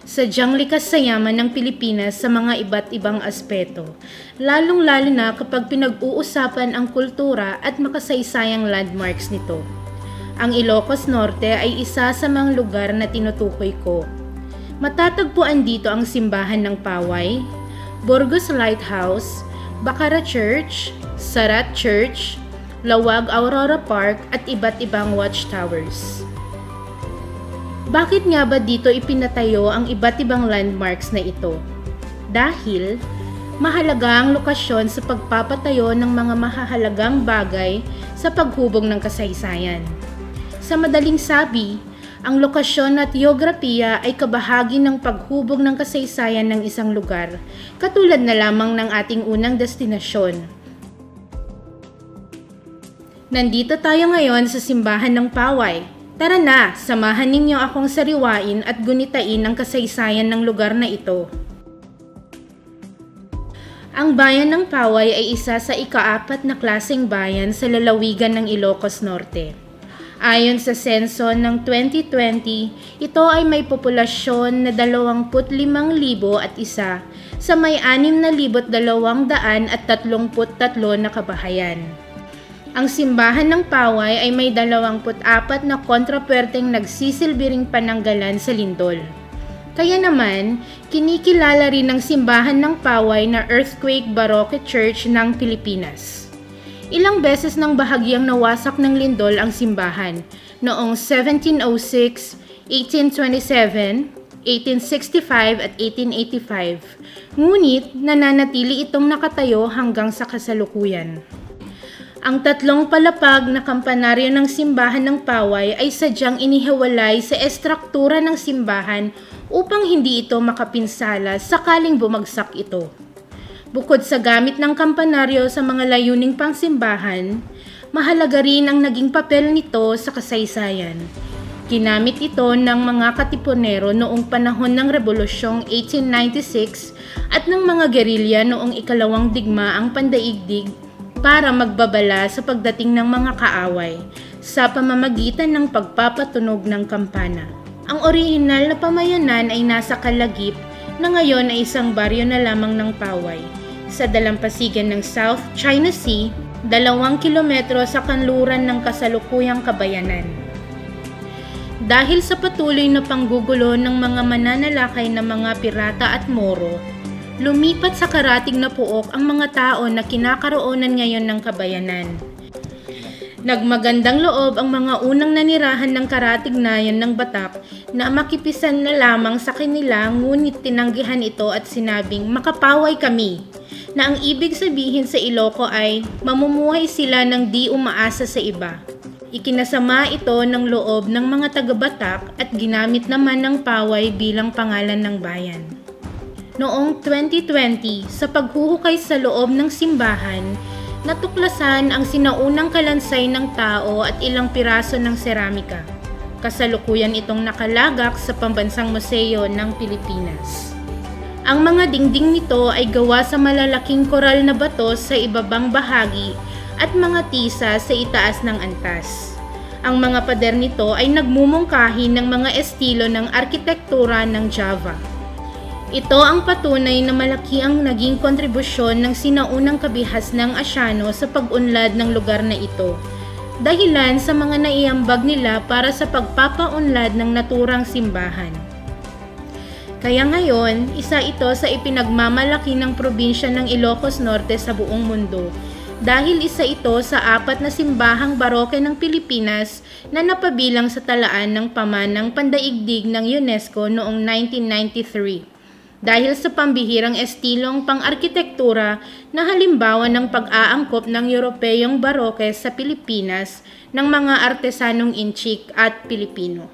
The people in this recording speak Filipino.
Sadyang likas sa yaman ng Pilipinas sa mga iba't ibang aspeto, lalong-lalo na kapag pinag-uusapan ang kultura at makasaysayang landmarks nito. Ang Ilocos Norte ay isa sa mga lugar na tinutukoy ko. Matatagpuan dito ang Simbahan ng Paway, Burgos Lighthouse, Bacara Church, Sarat Church, Lawag Aurora Park at iba't ibang watchtowers. Bakit nga ba dito ipinatayo ang iba't ibang landmarks na ito? Dahil mahalaga ang lokasyon sa pagpapatayo ng mga mahahalagang bagay sa paghubog ng kasaysayan. Sa madaling sabi, ang lokasyon at geografiya ay kabahagi ng paghubog ng kasaysayan ng isang lugar, katulad na lamang ng ating unang destinasyon. Nandito tayo ngayon sa Simbahan ng Paway. Tara na, samahan ninyo akong sariwain at gunitain ang kasaysayan ng lugar na ito. Ang bayan ng Paway ay isa sa ika-4 na klaseng bayan sa lalawigan ng Ilocos Norte. Ayon sa senso ng 2020, ito ay may populasyon na 25,001 sa may 6,233 na kabahayan. Ang Simbahan ng Paway ay may 24 na kontrapuwerteng nagsisilbing pananggalan sa lindol. Kaya naman, kinikilala rin ng Simbahan ng Paway na Earthquake Baroque Church ng Pilipinas. Ilang beses nang bahagyang nawasak ng lindol ang simbahan, noong 1706, 1827, 1865 at 1885, ngunit nananatili itong nakatayo hanggang sa kasalukuyan. Ang 3 palapag na kampanaryo ng Simbahan ng Paway ay sadyang inihiwalay sa estruktura ng simbahan upang hindi ito makapinsala sakaling bumagsak ito. Bukod sa gamit ng kampanaryo sa mga layuning pangsimbahan, mahalaga rin ang naging papel nito sa kasaysayan. Ginamit ito ng mga katipunero noong panahon ng Rebolusyong 1896 at ng mga gerilya noong ikalawang digmaang pandaigdig para magbabala sa pagdating ng mga kaaway sa pamamagitan ng pagpapatunog ng kampana. Ang orihinal na pamayanan ay nasa Kalagip na ngayon ay isang baryo na lamang ng Paway sa dalampasigan ng South China Sea, 2 kilometro sa kanluran ng kasalukuyang Kabayanan. Dahil sa patuloy na panggugulo ng mga mananalakay na mga pirata at Moro, lumipat sa karatig na puok ang mga tao na kinakaroonan ngayon ng Kabayanan. Nagmagandang loob ang mga unang nanirahan ng karatignayan ng Batak na makipisan na lamang sa kanila, ngunit tinanggihan ito at sinabing makapaway kami, na ang ibig sabihin sa Iloco ay mamumuhay sila ng di umaasa sa iba. Ikinasama ito ng loob ng mga taga-Batak at ginamit naman ng Paway bilang pangalan ng bayan. Noong 2020, sa paghuhukay sa loob ng simbahan, natuklasan ang sinaunang kalansay ng tao at ilang piraso ng seramika. Kasalukuyan itong nakalagak sa Pambansang Museo ng Pilipinas. Ang mga dingding nito ay gawa sa malalaking koral na bato sa ibabang bahagi at mga tisa sa itaas ng antas. Ang mga pader nito ay nagmumungkahi ng mga estilo ng arkitektura ng Java. Ito ang patunay na malaki ang naging kontribusyon ng sinaunang kabihas ng Asyano sa pag-unlad ng lugar na ito, dahilan sa mga naiambag nila para sa pagpapaunlad ng naturang simbahan. Kaya ngayon, isa ito sa ipinagmamalaki ng probinsya ng Ilocos Norte sa buong mundo, dahil isa ito sa 4 na simbahang baroke ng Pilipinas na napabilang sa talaan ng pamanang pandaigdig ng UNESCO noong 1993. Dahil sa pambihirang estilong pang-arkitektura na halimbawa ng pag-aangkop ng Europeyong Baroke sa Pilipinas ng mga artesanong Inchik at Pilipino.